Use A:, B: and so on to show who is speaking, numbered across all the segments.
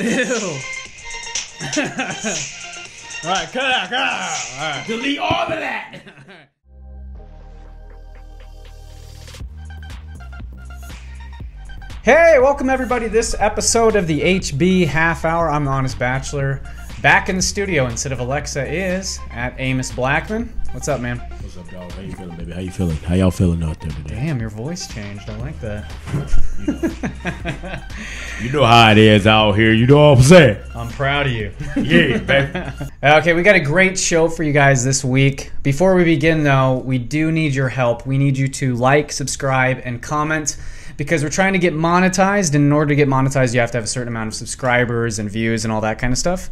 A: Ew. Alright, cut out. Alright.
B: Delete all of that.
A: Hey, welcome everybody to this episode of the HB Half Hour. I'm the Honest Bachelor. Back in the studio instead of Alexa is at Amos Blackman. What's up, man?
B: What's up, dog? How you feeling, baby? How you feeling? How y'all feeling out there today?
A: Damn, your voice changed. I like that.
B: You know how it is out here. You know what I'm saying?
A: I'm proud of you.
B: Yeah, baby.
A: Okay, we got a great show for you guys this week. Before we begin, though, we do need your help. We need you to like, subscribe, and comment because we're trying to get monetized. And in order to get monetized, you have to have a certain amount of subscribers and views and all that kind of stuff.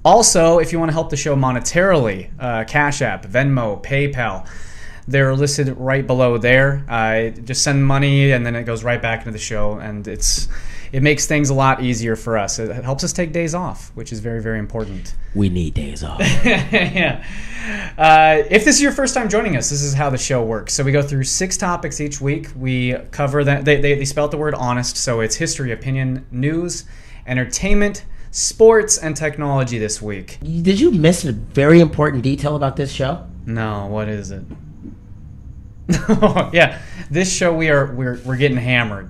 A: Also, if you want to help the show monetarily, Cash App, Venmo, PayPal, they're listed right below there. Just send money and then it goes right back into the show, and it makes things a lot easier for us. It helps us take days off, which is very, very important.
B: We need days off.
A: Yeah. If this is your first time joining us, this is how the show works. So we go through 6 topics each week. We cover that. They spell out the word honest, so it's history, opinion, news, entertainment, sports, and technology this week.
C: Did you miss a very important detail about this show?
A: No, what is it? Yeah, this show we're getting hammered.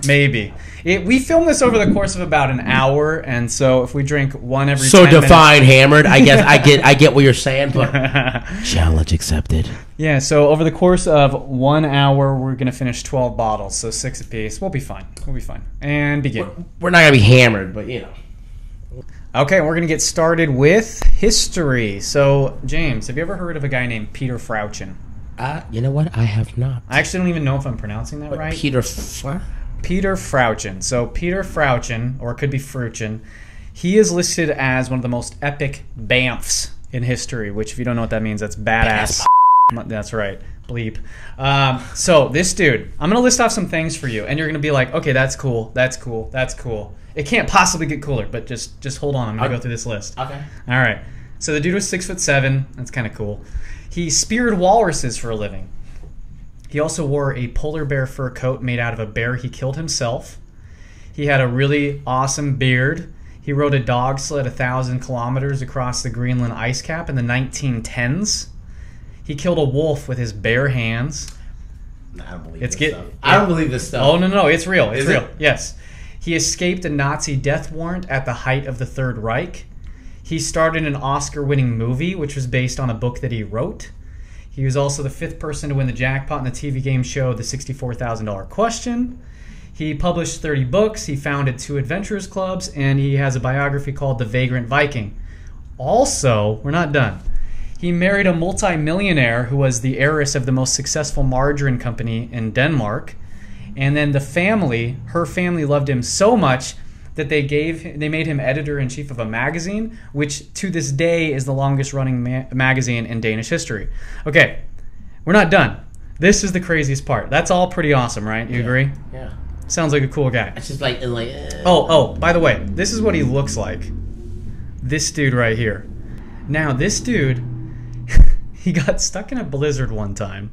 A: Maybe we filmed this over the course of about an hour, and so if we drink one every
C: so
A: 10
C: define
A: minutes,
C: hammered. I guess I get what you're saying, but challenge accepted.
A: Yeah, so over the course of 1 hour, we're gonna finish 12 bottles, so 6 apiece. We'll be fine. And begin.
C: We're not gonna be hammered, but you know.
A: Okay, we're gonna get started with history. So, James, have you ever heard of a guy named Peter Frauchen?
C: You know what? I have not.
A: I actually don't even know if I'm pronouncing that right.
C: Peter
A: Frauchen. So Peter Frauchen, or it could be Fruchen, he is listed as one of the most epic BAMFs in history, which if you don't know what that means, that's badass. That's right. Bleep. So this dude, I'm going to list off some things for you, and you're going to be like, okay, that's cool. It can't possibly get cooler, but just hold on. I'm going to go through this list.
C: Okay.
A: All right. So the dude was 6'7". That's kind of cool. He speared walruses for a living. He also wore a polar bear fur coat made out of a bear he killed himself. He had a really awesome beard. He rode a dog sled 1,000 kilometers across the Greenland ice cap in the 1910s. He killed a wolf with his bare hands.
C: I don't believe this stuff. I don't believe this stuff.
A: Oh, no, it's real. It's real.
C: It?
A: Yes. He escaped a Nazi death warrant at the height of the Third Reich. He starred in an Oscar-winning movie, which was based on a book that he wrote. He was also the 5th person to win the jackpot in the TV game show The $64,000 Question. He published 30 books. He founded 2 adventurers clubs, and he has a biography called The Vagrant Viking. Also, we're not done. He married a multi-millionaire who was the heiress of the most successful margarine company in Denmark. And then her family loved him so much that they made him editor-in-chief of a magazine, which to this day is the longest-running magazine in Danish history. Okay, we're not done. This is the craziest part. That's all pretty awesome, right? You agree?
C: Yeah.
A: Sounds like a cool guy.
C: It's just like.
A: Oh, by the way, this is what he looks like. This dude right here. Now, this dude, he got stuck in a blizzard one time.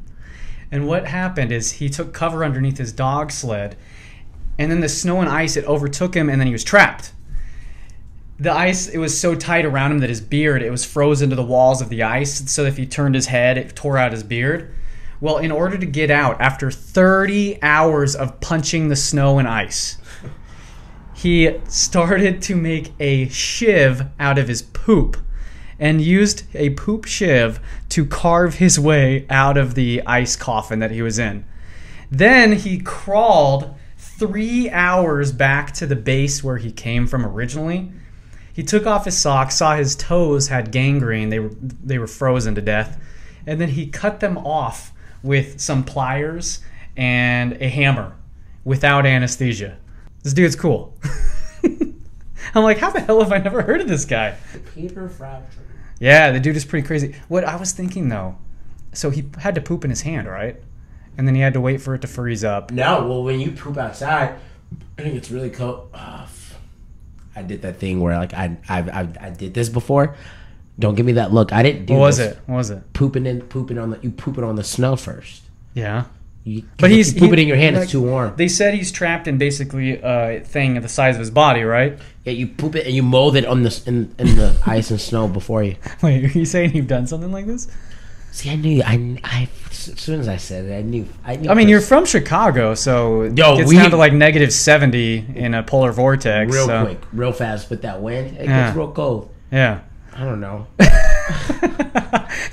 A: And what happened is he took cover underneath his dog sled, and then the snow and ice, it overtook him, and then he was trapped. The ice, it was so tight around him that his beard, it was frozen to the walls of the ice, so that if he turned his head, it tore out his beard. Well, in order to get out, after 30 hours of punching the snow and ice, he started to make a shiv out of his poop and used a poop shiv to carve his way out of the ice coffin that he was in. Then he crawled 3 hours back to the base where he came from originally. He took off his socks, saw his toes had gangrene. They were frozen to death. And then he cut them off with some pliers and a hammer without anesthesia. This dude's cool. I'm like, how the hell have I never heard of this guy?
C: Peter Frauchen.
A: Yeah, the dude is pretty crazy. What I was thinking, though, so he had to poop in his hand, right? And then he had to wait for it to freeze up.
C: No, well, when you poop outside, I think it's really cold. I did that thing where like I did this before. Don't give me that look. I didn't do.
A: What was it?
C: Pooping on the snow first.
A: Yeah.
C: But you poop it in your hand,
A: like,
C: it's too warm.
A: They said he's trapped in basically a thing the size of his body, right?
C: Yeah, you poop it and you mold it on in the ice and snow before you.
A: Wait, are you saying you've done something like this?
C: See, I knew. I as soon as I said it, I knew.
A: I mean, you're from Chicago, so it gets down to like -70 in a polar vortex.
C: Real quick, real fast with that wind. It gets real cold.
A: Yeah.
C: I don't know.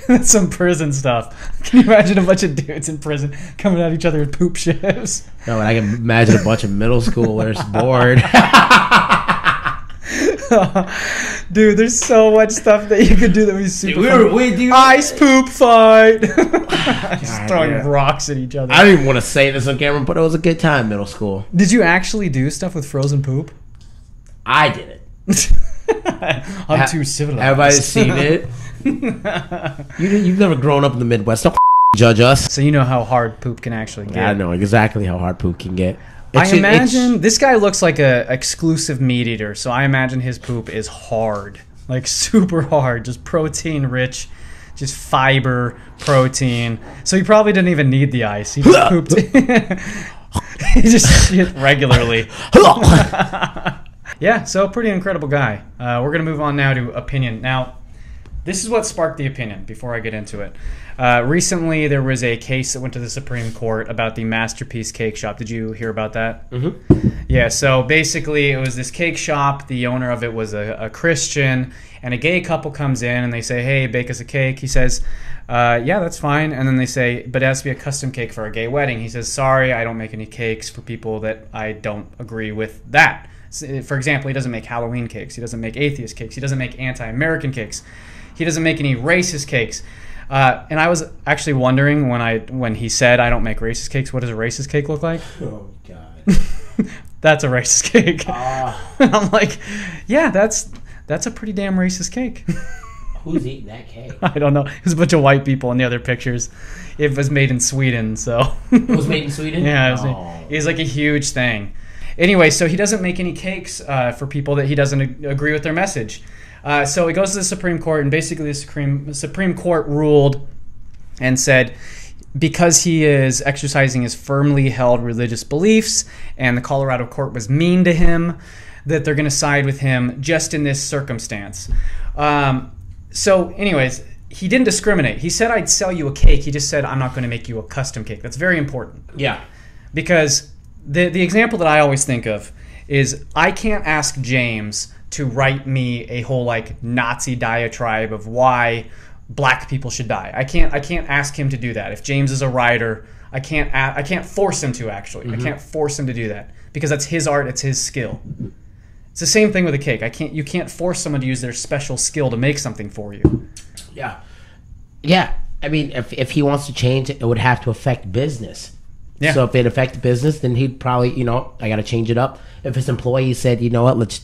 A: That's some prison stuff. Can you imagine a bunch of dudes in prison coming at each other with poop shifts?
C: No, and I can imagine a bunch of middle schoolers bored.
A: Dude, there's so much stuff that you could do that would be super
C: Dude,
A: ice poop fight. Just throwing rocks at each other.
C: I don't even want to say this on camera, but it was a good time, middle school.
A: Did you actually do stuff with frozen poop?
C: I did it.
A: I'm too civilized.
C: Everybody's seen it. You've never grown up in the Midwest. Don't judge us.
A: So you know how hard poop can actually get.
C: I know exactly how hard poop can get.
A: I imagine this guy looks like a exclusive meat eater, so I imagine his poop is hard, like super hard, just protein rich, just fiber, protein. So he probably didn't even need the ice. He just pooped. He just shit regularly. Yeah, so pretty incredible guy. We're gonna move on now to opinion. Now, this is what sparked the opinion. Before I get into it, recently there was a case that went to the Supreme Court about the Masterpiece Cake Shop. Did you hear about that? Mm-hmm. Yeah. So basically, it was this cake shop. The owner of it was a Christian, and a gay couple comes in and they say, "Hey, bake us a cake." He says, "Yeah, that's fine." And then they say, "But it has to be a custom cake for a gay wedding." He says, "Sorry, I don't make any cakes for people that I don't agree with that." For example, he doesn't make Halloween cakes. He doesn't make atheist cakes. He doesn't make anti-American cakes. He doesn't make any racist cakes. And I was actually wondering when he said, "I don't make racist cakes," what does a racist cake look like?
C: Oh, God.
A: That's a racist cake. I'm like, yeah, that's a pretty damn racist cake.
C: Who's eating that cake?
A: I don't know. There's a bunch of white people in the other pictures. It was made in Sweden, so.
C: It was made in Sweden?
A: Yeah, it was like a huge thing. Anyway, so he doesn't make any cakes for people that he doesn't agree with their message. So he goes to the Supreme Court, and basically the Supreme Court ruled and said because he is exercising his firmly held religious beliefs and the Colorado court was mean to him, that they're going to side with him just in this circumstance. So anyways, he didn't discriminate. He said, "I'd sell you a cake." He just said, "I'm not going to make you a custom cake." That's very important.
C: Yeah.
A: Because the example that I always think of is I can't ask James to write me a whole like Nazi diatribe of why black people should die. I can't ask him to do that. If James is a writer, I can't force him to actually. Mm-hmm. I can't force him to do that because that's his art, it's his skill. It's the same thing with a cake. You can't force someone to use their special skill to make something for you.
C: Yeah. Yeah. I mean, if he wants to change it, it would have to affect business. Yeah. So if it affected business, then he'd probably, I got to change it up. If his employee said, "You know what, let's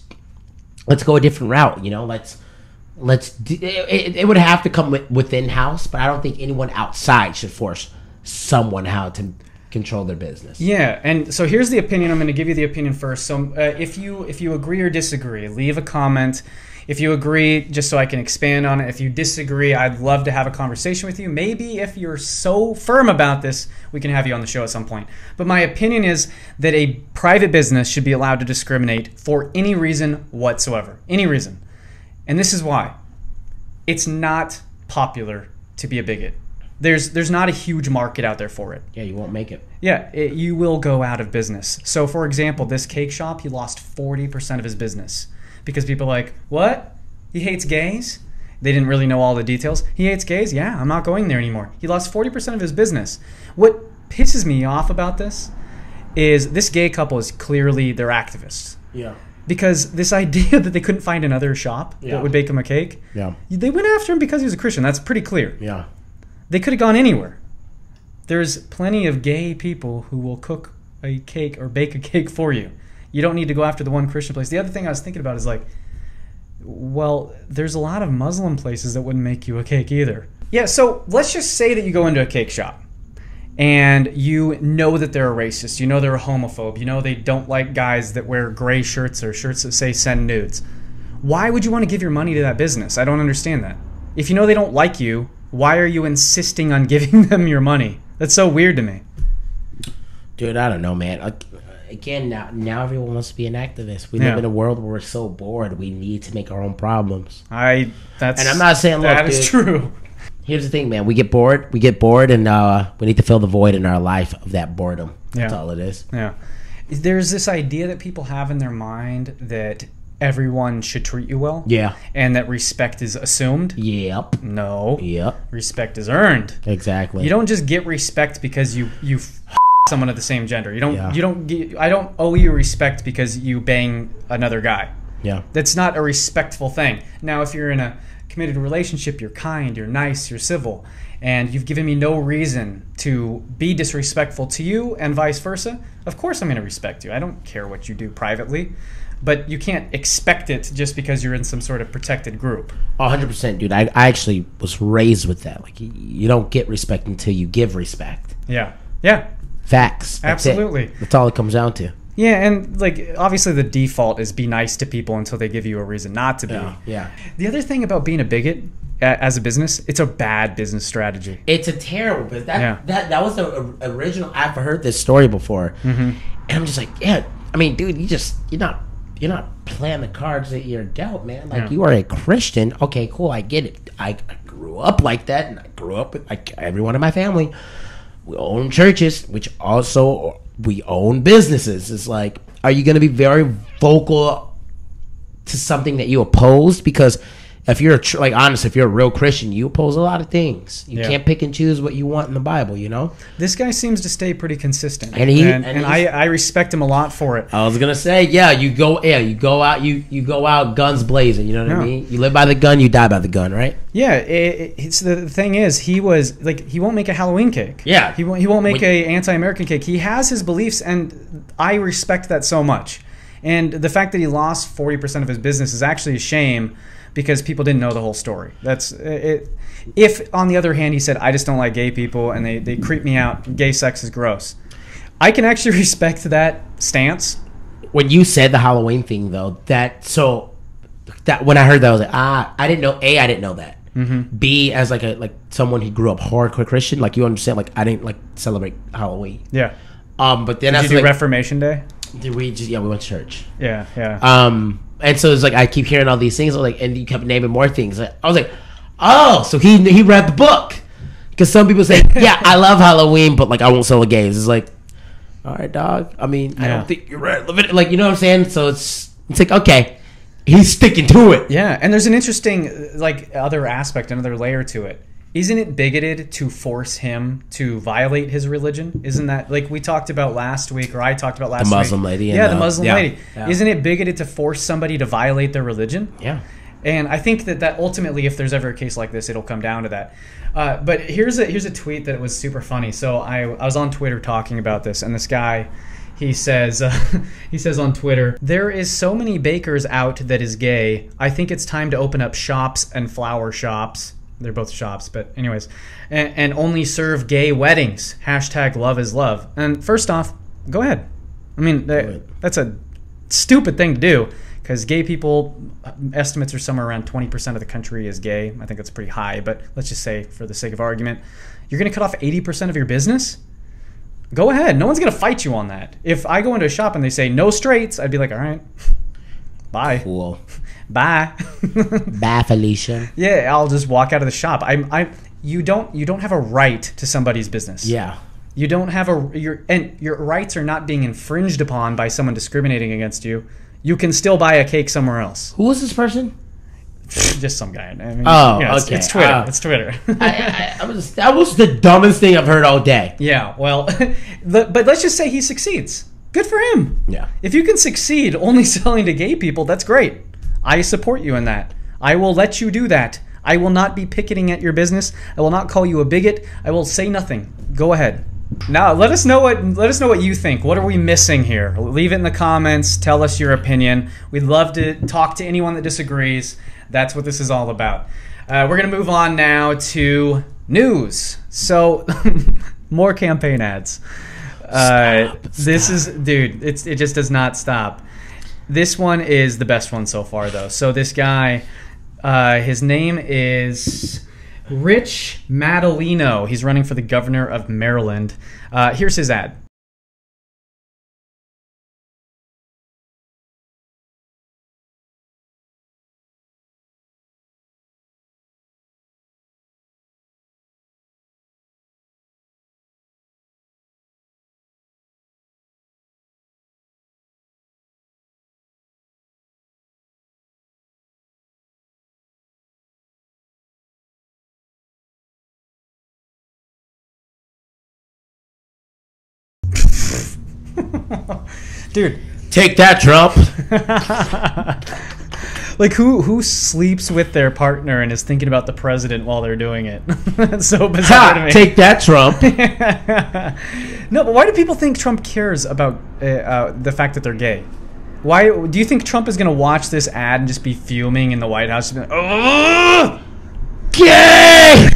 C: go a different route. It would have to come within house, but I don't think anyone outside should force someone how to control their business." Yeah,
A: and so here's the opinion. I'm going to give you the opinion first. So if you agree or disagree, leave a comment. If you agree, just so I can expand on it. If you disagree, I'd love to have a conversation with you. Maybe if you're so firm about this, we can have you on the show at some point. But my opinion is that a private business should be allowed to discriminate for any reason whatsoever. Any reason. And this is why. It's not popular to be a bigot. There's not a huge market out there for it.
C: Yeah, you won't make it.
A: Yeah, you will go out of business. So, for example, this cake shop, he lost 40% of his business. Because people are like, "What? He hates gays?" They didn't really know all the details. "He hates gays? Yeah, I'm not going there anymore." He lost 40% of his business. What pisses me off about this is this gay couple is clearly, they're activists.
C: Yeah.
A: Because this idea that they couldn't find another shop that would bake him a cake, they went after him because he was a Christian. That's pretty clear.
C: Yeah.
A: They could have gone anywhere. There's plenty of gay people who will cook a cake or bake a cake for you. You don't need to go after the one Christian place. The other thing I was thinking about is well, there's a lot of Muslim places that wouldn't make you a cake either. Yeah, so let's just say that you go into a cake shop and you know that they're a racist. You know they're a homophobe. You know they don't like guys that wear gray shirts or shirts that say "send nudes." Why would you want to give your money to that business? I don't understand that. If you know they don't like you, why are you insisting on giving them your money? That's so weird to me.
C: Dude, I don't know, man. Again, now everyone wants to be an activist. We
A: Yeah.
C: live in a world where we're so bored. We need to make our own problems.
A: And
C: I'm not saying, look,
A: that is
C: dude,
A: true.
C: Here's the thing, man. We get bored, and we need to fill the void in our life of that boredom. That's all it is.
A: Yeah. There's this idea that people have in their mind that everyone should treat you well.
C: Yeah.
A: And that respect is assumed.
C: Yep.
A: No.
C: Yep.
A: Respect is earned.
C: Exactly.
A: You don't just get respect because you someone of the same gender. You don't I don't owe you respect because you bang another guy.
C: Yeah.
A: That's not a respectful thing. Now, if you're in a committed relationship, you're kind, you're nice, you're civil, and you've given me no reason to be disrespectful to you and vice versa, of course I'm going to respect you. I don't care what you do privately, but you can't expect it just because you're in some sort of protected group.
C: 100%, dude. I actually was raised with that. Like, you don't get respect until you give respect.
A: Yeah. Yeah.
C: Facts. That's
A: Absolutely.
C: That's all it comes down to.
A: Yeah, and like obviously the default is be nice to people until they give you a reason not to be.
C: Yeah.
A: The other thing about being a bigot as a business, it's a bad business strategy.
C: It's a terrible business.
A: Yeah.
C: That was the original. I've heard this story before, and I'm just like, yeah. I mean, dude, you're not playing the cards that you're dealt, man. Like, you are a Christian. Okay, cool. I get it. I grew up like that, and I grew up with like everyone in my family. We own churches, which also we own businesses. It's like, are you going to be very vocal to something that you oppose? Because if you're if you're a real Christian, you oppose a lot of things. You can't pick and choose what you want in the Bible, you know?
A: This guy seems to stay pretty consistent,
C: and
A: I respect him a lot for it.
C: I was gonna say, you go out guns blazing. You know what I mean? You live by the gun, you die by the gun, right?
A: Yeah, it's the thing is, he won't make a Halloween cake.
C: Yeah,
A: he won't make a anti-American cake. He has his beliefs, and I respect that so much. And the fact that he lost 40% of his business is actually a shame, because people didn't know the whole story. That's it. If, on the other hand, he said, I just don't like gay people and they creep me out, gay sex is gross, I can actually respect that stance.
C: When you said the Halloween thing, though, that when I heard that, I was like, I didn't know. I didn't know that. Mm-hmm. B, as like someone who grew up hardcore Christian, like, you understand, like, I didn't celebrate Halloween.
A: Yeah.
C: But then
A: did you do Reformation Day?
C: Did we just we went to church.
A: Yeah.
C: And so it's like I keep hearing all these things, and you kept naming more things. I was like, oh, so he read the book. Because some people say, yeah, I love Halloween, but like I won't sell the gays. It's like, all right, dog. I mean, I don't think you're right. Like, you know what I'm saying? So it's like, okay, he's sticking to it.
A: Yeah, and there's an interesting other aspect, another layer to it. Isn't it bigoted to force him to violate his religion? Isn't that, like we talked about last week, or I talked about last week?
C: The Muslim lady.
A: Yeah, the Muslim lady.
C: Yeah.
A: Isn't it bigoted to force somebody to violate their religion?
C: Yeah.
A: And I think that ultimately, if there's ever a case like this, it'll come down to that. But here's a tweet that was super funny. So I was on Twitter talking about this, and this guy, he says on Twitter, there is so many bakers out that is gay. I think it's time to open up shops and flower shops. They're both shops, but anyways, and only serve gay weddings. # love is love. And first off, go ahead. I mean, that's a stupid thing to do, because gay people, estimates are somewhere around 20% of the country is gay. I think that's pretty high, but let's just say, for the sake of argument, you're going to cut off 80% of your business? Go ahead. No one's going to fight you on that. If I go into a shop and they say no straights, I'd be like, all right, bye.
C: Cool.
A: Bye.
C: Bye, Felicia.
A: Yeah, I'll just walk out of the shop. You don't have a right to somebody's business.
C: Yeah.
A: You don't have your rights are not being infringed upon by someone discriminating against you. You can still buy a cake somewhere else.
C: Who is this person?
A: Just some guy. I mean,
C: okay.
A: It's Twitter. It's Twitter.
C: That was the dumbest thing I've heard all day.
A: Yeah, well, but let's just say he succeeds. Good for him.
C: Yeah.
A: If you can succeed only selling to gay people, that's great. I support you in that. I will let you do that. I will not be picketing at your business. I will not call you a bigot. I will say nothing. Go ahead. Now, let us know what you think. What are we missing here? Leave it in the comments. Tell us your opinion. We'd love to talk to anyone that disagrees. That's what this is all about. We're going to move on now to news. So, more campaign ads. This is, dude, it just does not stop. This one is the best one so far, though. So this guy, his name is Rich Madalino. He's running for the governor of Maryland. Here's his ad. Dude,
C: Take that, Trump.
A: like who sleeps with their partner and is thinking about the president while they're doing it? That's so bizarre to me.
C: Take that, Trump.
A: No, but why do people think Trump cares about the fact that they're gay? Why do you think Trump is going to watch this ad and just be fuming in the White House? Just be like, oh,
C: Gay.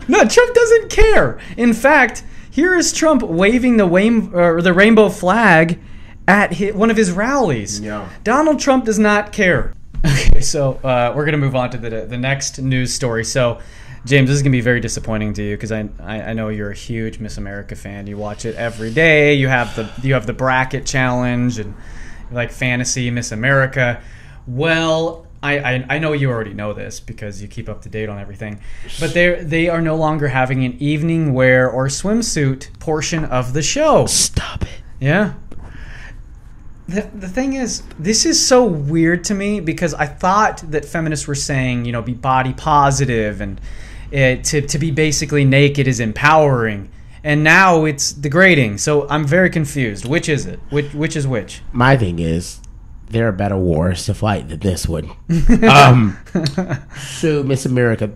A: no, Trump doesn't care. In fact, here is Trump waving the rainbow flag at one of his rallies.
C: Yeah.
A: Donald Trump does not care. Okay, so we're going to move on to the next news story. So, James, this is going to be very disappointing to you because I know you're a huge Miss America fan. You watch it every day. You have the bracket challenge and you like fantasy Miss America. Well, I know you already know this because you keep up to date on everything. But they are no longer having an evening wear or swimsuit portion of the show.
C: Stop it.
A: Yeah. The thing is, this is so weird to me because I thought that feminists were saying, be body positive and to be basically naked is empowering. And now it's degrading. So I'm very confused. Which is it? Which is which?
C: My thing is, there are better wars to fight than this one. So Miss America,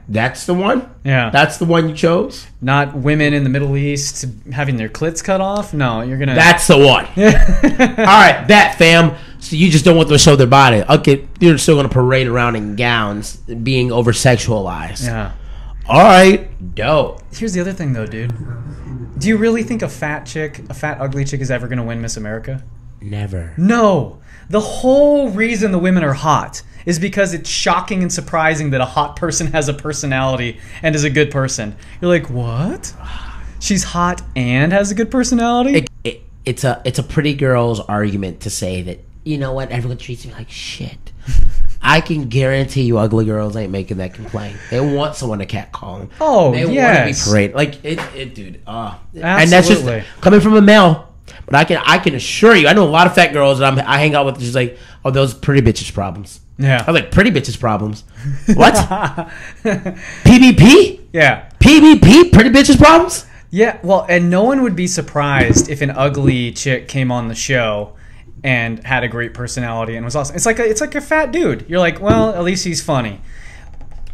C: that's the one?
A: Yeah.
C: That's the one you chose?
A: Not women in the Middle East having their clits cut off? No, you're going to...
C: That's the one. All right, that, fam. So you just don't want them to show their body. Okay, you're still going to parade around in gowns, being over-sexualized.
A: Yeah.
C: All right, dope.
A: Here's the other thing, though, dude. Do you really think a fat, ugly chick is ever going to win Miss America?
C: Never.
A: No. The whole reason the women are hot is because it's shocking and surprising that a hot person has a personality and is a good person. You're like, what? She's hot and has a good personality?
C: It's a pretty girl's argument to say that, you know what, everyone treats me like shit. I can guarantee you ugly girls ain't making that complaint. They want someone to catcall them.
A: Oh,
C: they
A: yes.
C: want to be paraded. Like, it dude.
A: Absolutely.
C: And that's just coming from a male. But I can assure you, I know a lot of fat girls that I hang out with. She's like, oh, those pretty bitches problems.
A: Yeah.
C: I was like, pretty bitches problems. What? PBP?
A: Yeah.
C: PBP? Pretty bitches problems?
A: Yeah, well, and no one would be surprised if an ugly chick came on the show and had a great personality and was awesome. It's like a fat dude. You're like, well, at least he's funny.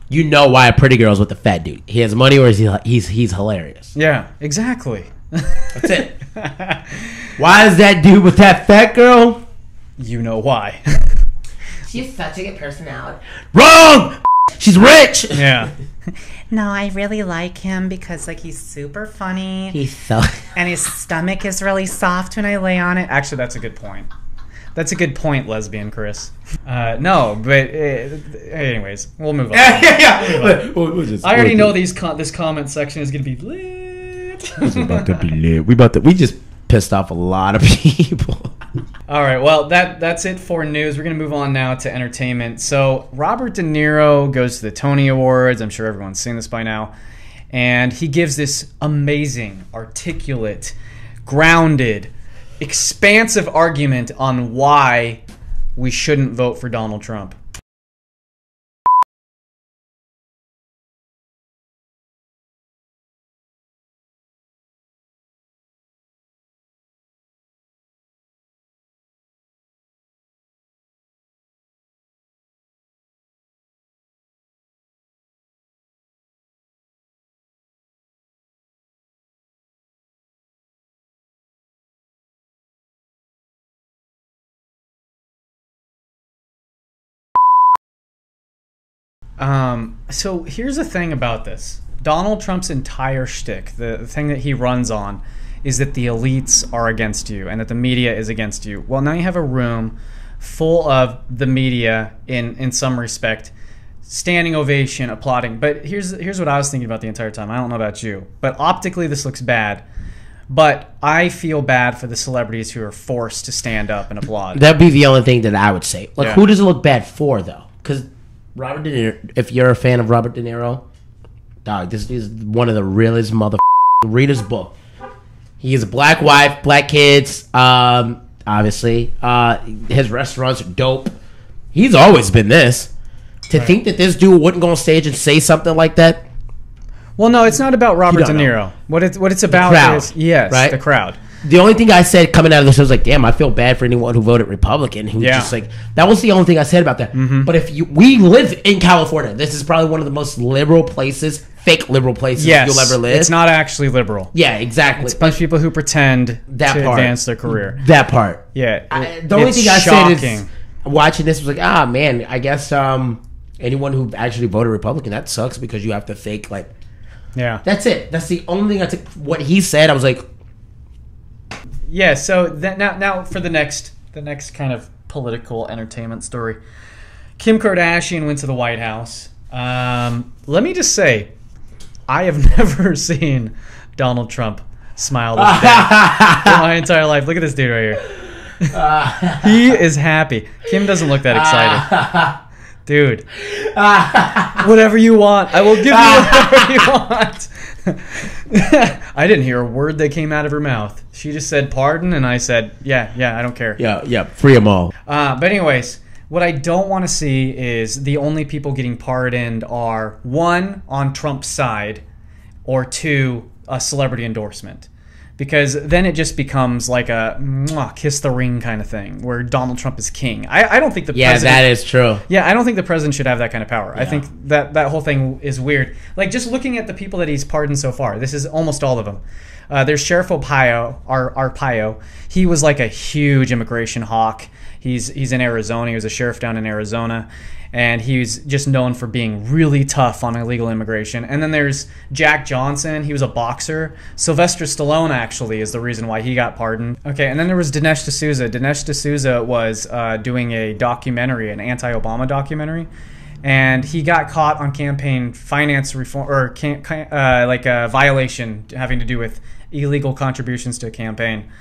C: You know why a pretty girl's with a fat dude. He has money or he's hilarious.
A: Yeah, exactly.
C: That's it. Why is that dude with that fat girl?
A: You know why.
D: She has such a good personality.
C: Wrong! She's rich!
A: Yeah.
D: No, I really like him because he's super funny.
C: He's so...
D: And his stomach is really soft when I lay on it.
A: Actually, that's a good point. That's a good point, lesbian Chris. No, but anyways, we'll move on.
C: yeah.
A: I already know this comment section is going to be lit.
C: It's about to be lit. We just pissed off a lot of people.
A: All right, well, that's it for news. We're going to move on now to entertainment. So Robert De Niro goes to the Tony Awards. I'm sure everyone's seen this by now. And he gives this amazing, articulate, grounded, expansive argument on why we shouldn't vote for Donald Trump. So here's the thing about this. Donald Trump's entire shtick, the thing that he runs on, is that the elites are against you and that the media is against you. Well, now you have a room full of the media in some respect, standing ovation, applauding. But here's what I was thinking about the entire time. I don't know about you, but optically this looks bad. But I feel bad for the celebrities who are forced to stand up and applaud.
C: That'd be the only thing that I would say. Like,
A: Yeah.
C: who does it look bad for, though? Because Robert De Niro, if you're a fan of Robert De Niro, dog, this is one of the realest read his book. He has a black wife, black kids, obviously. His restaurants are dope. He's always been this. To think that this dude wouldn't go on stage and say something like that.
A: Well, no, it's not about Robert De
C: don't
A: Niro. What it's about
C: crowd,
A: is, yes,
C: right?
A: the crowd.
C: The only thing I said coming out of this was like, damn, I feel bad for anyone who voted Republican. Who just like, that was the only thing I said about that. But if we live in California, this is probably one of the most liberal places, fake liberal places you'll ever live.
A: It's not actually liberal.
C: Yeah, exactly.
A: It's a bunch of people who pretend to advance their career.
C: That part.
A: Yeah.
C: The only thing I said is, watching this was like, man, I guess anyone who actually voted Republican, that sucks because you have to fake like.
A: Yeah.
C: That's it. That's the only thing I took. What he said, I was like.
A: Yeah, so now for the next kind of political entertainment story. Kim Kardashian went to the White House. Let me just say, I have never seen Donald Trump smile this big in my entire life. Look at this dude right here. He is happy. Kim doesn't look that excited. Dude, whatever you want. I will give you whatever you want. I didn't hear a word that came out of her mouth. She just said pardon, and I said, yeah, I don't care.
C: Yeah, free them all.
A: But anyways, what I don't want to see is the only people getting pardoned are, one, on Trump's side, or two, a celebrity endorsement. Because then it just becomes like a kiss the ring kind of thing, where Donald Trump is king. I don't think the president...
C: Yeah, that is true.
A: Yeah, I don't think the president should have that kind of power. Yeah. I think that whole thing is weird. Like, just looking at the people that he's pardoned so far, this is almost all of them. There's Sheriff Arpaio. He was like a huge immigration hawk. He's in Arizona. He was a sheriff down in Arizona. And he's just known for being really tough on illegal immigration. And then there's Jack Johnson. He was a boxer. Sylvester Stallone, actually, is the reason why he got pardoned. Okay, and then there was Dinesh D'Souza. Dinesh D'Souza was doing a documentary, an anti-Obama documentary. And he got caught on campaign finance reform, or like a violation having to do with illegal contributions to a campaign.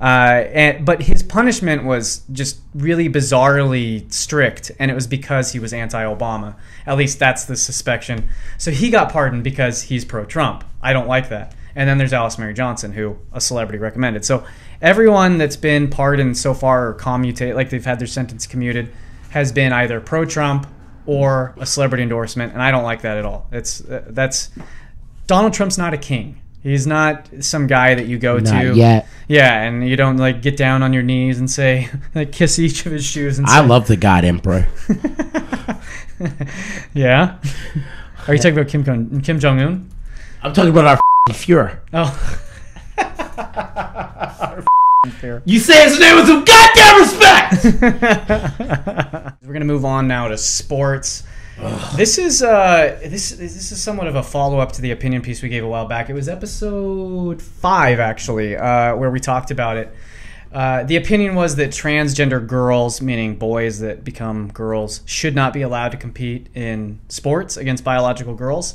A: But his punishment was just really bizarrely strict, and it was because he was anti-Obama. At least that's the suspicion. So he got pardoned because he's pro-Trump. I don't like that. And then there's Alice Mary Johnson, who a celebrity recommended. So everyone that's been pardoned so far or commutate, like they've had their sentence commuted, has been either pro-Trump or a celebrity endorsement, and I don't like that at all. That's Donald Trump's not a king. He's not some guy that you go to.
C: Yet.
A: Yeah, and you don't like get down on your knees and say, like, kiss each of his shoes and say,
C: I love the God Emperor.
A: Yeah? Are you talking about Kim Jong-un?
C: I'm talking about our Fuhrer.
A: Oh.
C: You say his name with some goddamn respect!
A: We're going to move on now to sports. This is somewhat of a follow-up to the opinion piece we gave a while back. It was episode 5, actually, where we talked about it. The opinion was that transgender girls, meaning boys that become girls, should not be allowed to compete in sports against biological girls.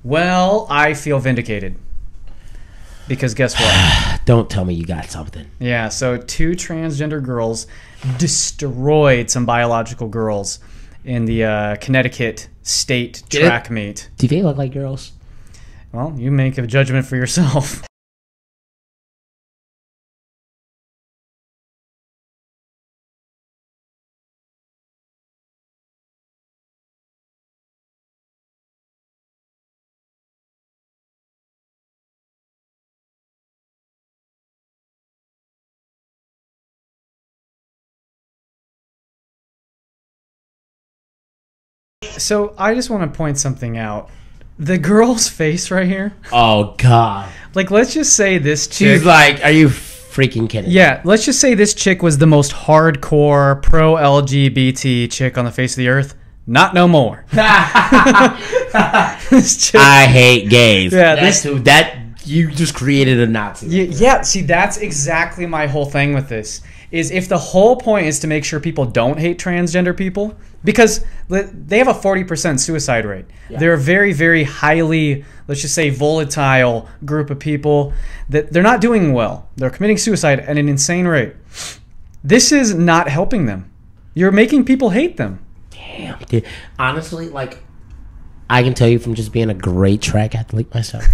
A: Well, I feel vindicated. Because guess what?
C: Don't tell me you got something.
A: Yeah, so 2 transgender girls destroyed some biological girls in the Connecticut state track meet.
C: Do they look like girls?
A: Well, you make a judgment for yourself. So I just want to point something out. The girl's face right here.
C: Oh, God.
A: Like, let's just say this chick...
C: She's like, are you freaking kidding?
A: Yeah, let's just say this chick was the most hardcore pro-LGBT chick on the face of the earth. Not no more. This chick,
C: I hate gays.
A: Yeah,
C: you just created a Nazi.
A: Yeah, see, that's exactly my whole thing with this. Is if the whole point is to make sure people don't hate transgender people, because they have a 40% suicide rate. Yeah. They're a very, very highly, let's just say, volatile group of people that they're not doing well. They're committing suicide at an insane rate. This is not helping them. You're making people hate them.
C: Damn, dude. Honestly, like, I can tell you from just being a great track athlete myself.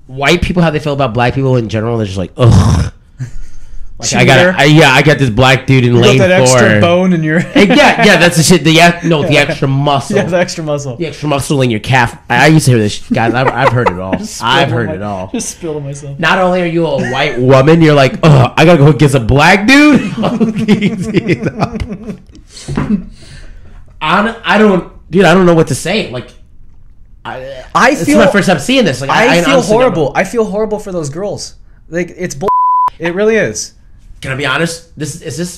C: White people, how they feel about black people in general, they're just like, ugh. Like,
A: Cheater.
C: I got this black dude in
A: You
C: lane
A: got that
C: 4.
A: extra bone in your.
C: Yeah, that's the shit. The extra muscle.
A: Yeah, the extra muscle.
C: The extra muscle in your calf. I used to hear this, guys. I've heard it all. I've heard it all.
A: Just spilling myself.
C: Not only are you a white woman, you're like, oh, I gotta go against a black dude. I don't know what to say. Like, it's my first time seeing this. Like,
A: I feel horrible. I feel horrible for those girls. Like, it's bull. It really is.
C: Can I be honest?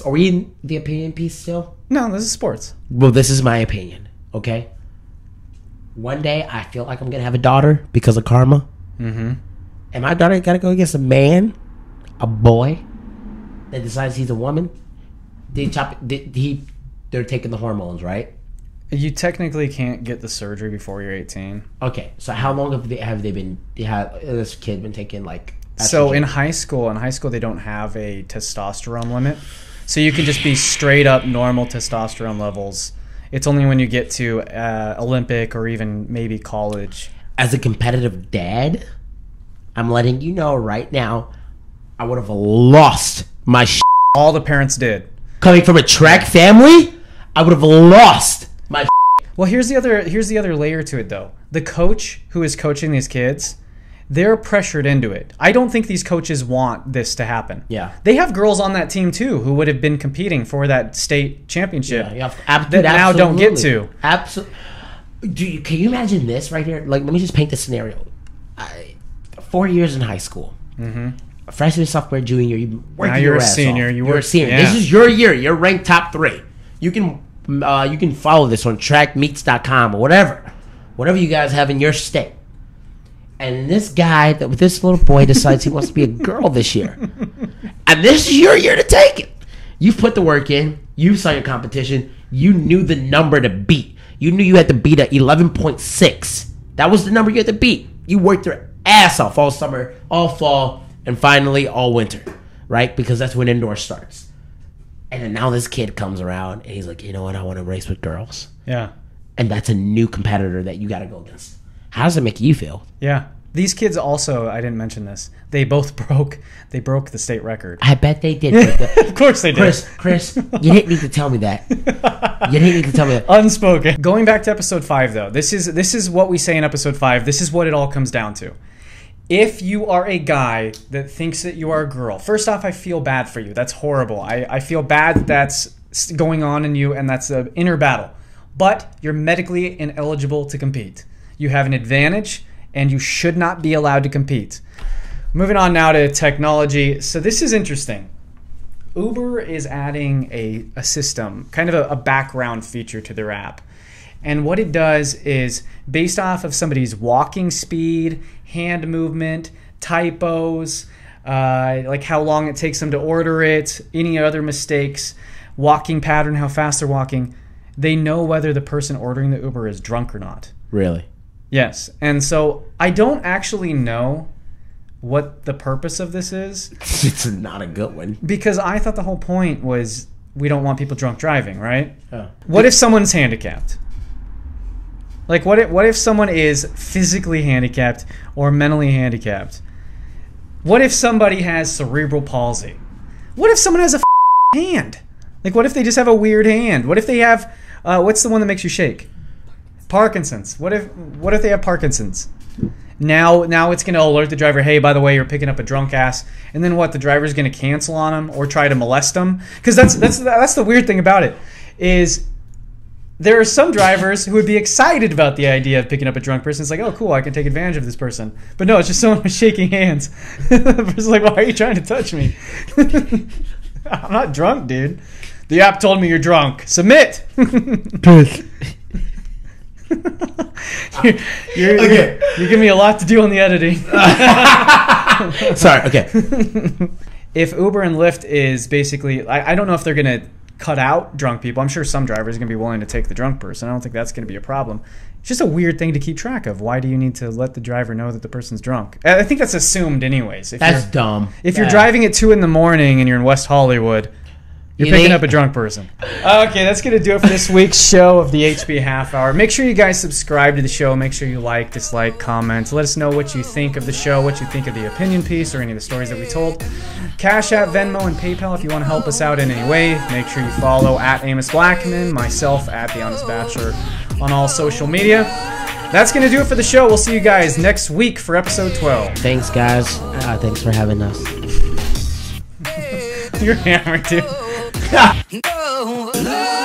C: Are we in the opinion piece still?
A: No, this is sports.
C: Well, this is my opinion, okay? One day, I feel like I'm going to have a daughter because of karma. Mm-hmm. And my daughter got to go against a man, a boy, that decides he's a woman. They're taking the hormones, right?
A: You technically can't get the surgery before you're 18.
C: Okay, so how long have this kid been taking, like...
A: So in high school they don't have a testosterone limit. So you can just be straight up normal testosterone levels. It's only when you get to Olympic or even maybe college.
C: As a competitive dad, I'm letting you know right now, I would have lost my shit.
A: All the parents did.
C: Coming from a track family, I would have lost my shit.
A: Well, here's the other layer to it though. The coach who is coaching these kids, they're pressured into it. I don't think these coaches want this to happen.
C: Yeah.
A: They have girls on that team too who would have been competing for that state championship
C: that
A: now don't get to.
C: Absolutely. Can you imagine this right here? Like, let me just paint the scenario. 4 years in high school. Mm-hmm. Freshman, sophomore, junior, you work
A: now you're
C: your
A: a
C: ass
A: senior.
C: off.
A: You're
C: a senior.
A: Yeah.
C: This is your year. You're ranked top 3. You can follow this on trackmeets.com or whatever you guys have in your state. And this little boy decides he wants to be a girl this year. And this is your year to take it. You've put the work in. You saw your competition. You knew the number to beat. You knew you had to beat at 11.6. That was the number you had to beat. You worked your ass off all summer, all fall, and finally all winter, right? Because that's when indoor starts. And then now this kid comes around and he's like, you know what? I want to race with girls.
A: Yeah.
C: And that's a new competitor that you got to go against. How does it make you feel?
A: Yeah. These kids also, I didn't mention this, they both broke the state record.
C: I bet they did.
A: Of course they did.
C: Chris, you didn't need to tell me that. You didn't need to tell me that.
A: Unspoken. Going back to episode 5 though, this is what we say in episode 5. This is what it all comes down to. If you are a guy that thinks that you are a girl, first off, I feel bad for you. That's horrible. I feel bad that that's going on in you and that's an inner battle. But you're medically ineligible to compete. You have an advantage and you should not be allowed to compete. Moving on now to technology. So this is interesting. Uber is adding a system, kind of a background feature to their app. And what it does is, based off of somebody's walking speed, hand movement, typos, like how long it takes them to order it, any other mistakes, walking pattern, how fast they're walking, they know whether the person ordering the Uber is drunk or not.
C: Really?
A: Yes. And so I don't actually know what the purpose of this is.
C: It's not a good one.
A: Because I thought the whole point was we don't want people drunk driving, right?
C: Oh.
A: What if someone's handicapped? Like, what if someone is physically handicapped or mentally handicapped? What if somebody has cerebral palsy? What if someone has a hand? Like, what if they just have a weird hand? What if they have, what's the one that makes you shake? Parkinson's. What if they have Parkinson's? Now it's going to alert the driver, hey, by the way, you're picking up a drunk ass. And then what? The driver's going to cancel on him or try to molest him? Because that's the weird thing about it is there are some drivers who would be excited about the idea of picking up a drunk person. It's like, oh, cool, I can take advantage of this person. But no, it's just someone who's shaking hands. The person's like, why are you trying to touch me? I'm not drunk, dude. The app told me you're drunk. Submit. You're giving me a lot to do on the editing.
C: Sorry, okay.
A: If Uber and Lyft is basically, I don't know if they're going to cut out drunk people. I'm sure some drivers are going to be willing to take the drunk person. I don't think that's going to be a problem. It's just a weird thing to keep track of. Why do you need to let the driver know that the person's drunk? I think that's assumed anyways.
C: That's dumb.
A: If you're driving at 2 a.m. and you're in West Hollywood, You're
C: You
A: picking
C: think-
A: up a drunk person. Okay, that's going to do it for this week's show of the HB Half Hour. Make sure you guys subscribe to the show. Make sure you like, dislike, comment. Let us know what you think of the show, what you think of the opinion piece, or any of the stories that we told. Cash App, Venmo, and PayPal if you want to help us out in any way. Make sure you follow at Amos Blackman, myself at The Honest Bachelor on all social media. That's going to do it for the show. We'll see you guys next week for episode 12.
C: Thanks, guys. Thanks for having us.
A: You're hammered, dude.
E: No.